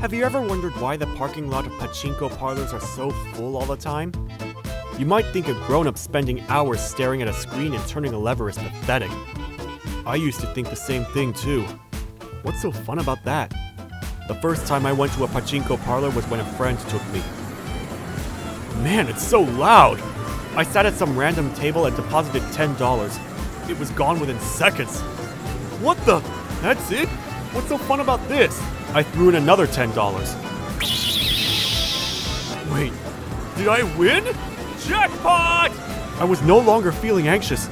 Have you ever wondered why the parking lot of pachinko parlors are so full all the time? You might think a grown-up spending hours staring at a screen and turning a lever is pathetic. I used to think the same thing too. What's so fun about that? The first time I went to a pachinko parlor was when a friend took me. Man, it's so loud! I sat at some random table and deposited $10. It was gone within seconds. What the? That's it? What's so fun about this? I threw in another $10. Wait, did I win? Jackpot! I was no longer feeling anxious.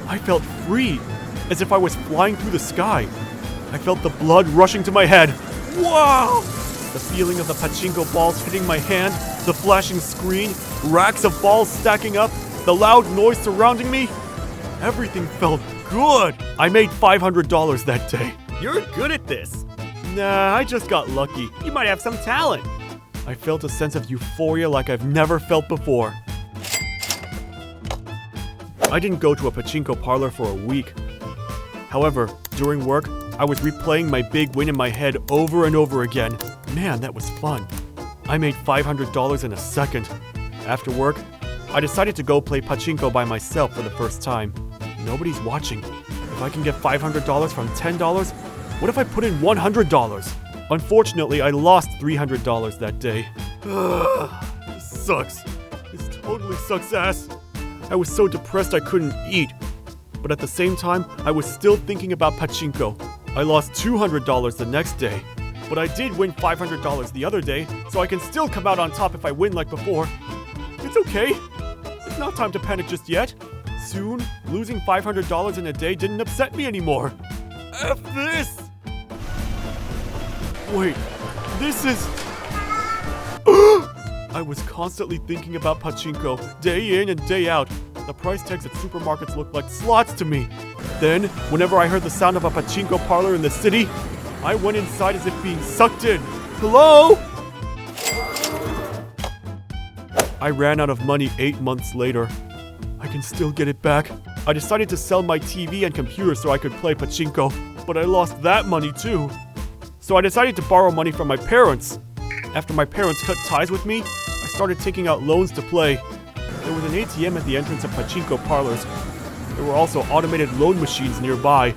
I felt free, as if I was flying through the sky. I felt the blood rushing to my head. Wow! The feeling of the pachinko balls hitting my hand, the flashing screen, racks of balls stacking up, the loud noise surrounding me. Everything felt good. I made $500 that day. You're good at this. Nah, I just got lucky. You might have some talent. I felt a sense of euphoria like I've never felt before. I didn't go to a pachinko parlor for a week. However, during work, I was replaying my big win in my head over and over again. Man, that was fun. I made $500 in a second. After work, I decided to go play pachinko by myself for the first time. Nobody's watching. If I can get $500 from $10, what if I put in $100? Unfortunately, I lost $300 that day. This sucks. This totally sucks ass. I was so depressed I couldn't eat. But at the same time, I was still thinking about pachinko. I lost $200 the next day. But I did win $500 the other day, so I can still come out on top if I win like before. It's okay. It's not time to panic just yet. Soon, losing $500 in a day didn't upset me anymore. F this! Wait, this is... I was constantly thinking about pachinko, day in and day out. The price tags at supermarkets looked like slots to me. Then, whenever I heard the sound of a pachinko parlor in the city, I went inside as if being sucked in. Hello? I ran out of money 8 months later. I can still get it back. I decided to sell my TV and computer so I could play pachinko, but I lost that money too. So I decided to borrow money from my parents. After my parents cut ties with me, I started taking out loans to play. There was an ATM at the entrance of pachinko parlors. There were also automated loan machines nearby.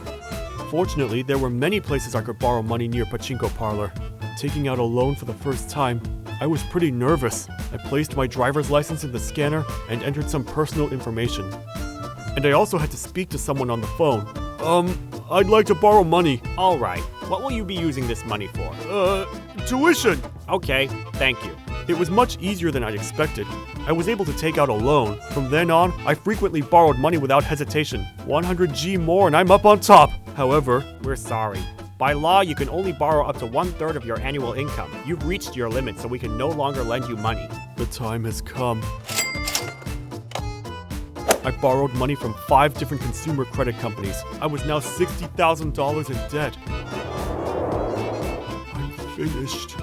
Fortunately, there were many places I could borrow money near pachinko parlor. Taking out a loan for the first time, I was pretty nervous. I placed my driver's license in the scanner and entered some personal information. And I also had to speak to someone on the phone. I'd like to borrow money. All right. What will you be using this money for? Tuition. Okay, thank you. It was much easier than I'd expected. I was able to take out a loan. From then on, I frequently borrowed money without hesitation. 100G more and I'm up on top. However, we're sorry. By law, you can only borrow up to 1/3 of your annual income. You've reached your limit, so we can no longer lend you money. The time has come. I borrowed money from 5 different consumer credit companies. I was now $60,000 in debt. I'm finished.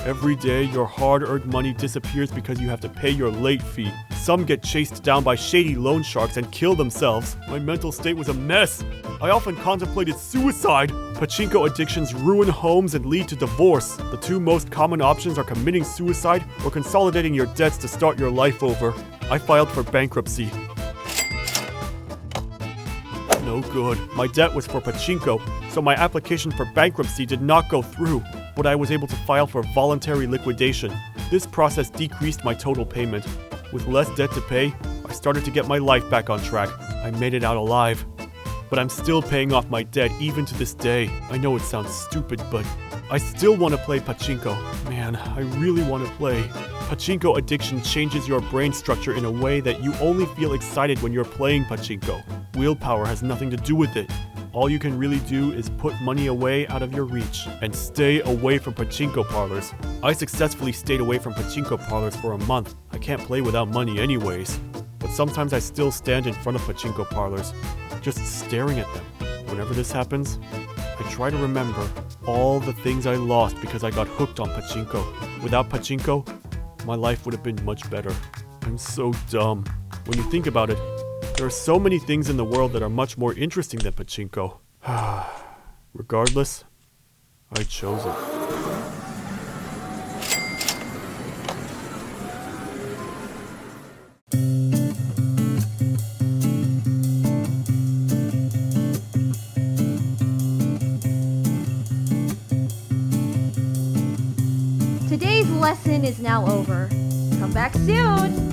Every day, your hard-earned money disappears because you have to pay your late fee. Some get chased down by shady loan sharks and kill themselves. My mental state was a mess. I often contemplated suicide. Pachinko addictions ruin homes and lead to divorce. The 2 most common options are committing suicide or consolidating your debts to start your life over. I filed for bankruptcy. No good. My debt was for pachinko, so my application for bankruptcy did not go through. But I was able to file for voluntary liquidation. This process decreased my total payment. With less debt to pay, I started to get my life back on track. I made it out alive. But I'm still paying off my debt even to this day. I know it sounds stupid, but I still want to play pachinko. Man, I really want to play. Pachinko addiction changes your brain structure in a way that you only feel excited when you're playing pachinko. Willpower has nothing to do with it. All you can really do is put money away out of your reach and stay away from pachinko parlors. I successfully stayed away from pachinko parlors for a month. I can't play without money anyways. But sometimes I still stand in front of pachinko parlors, just staring at them. Whenever this happens, I try to remember all the things I lost because I got hooked on pachinko. Without pachinko, my life would have been much better. I'm so dumb. When you think about it, there are so many things in the world that are much more interesting than pachinko. Regardless, I chose it. lesson is now over. Come back soon!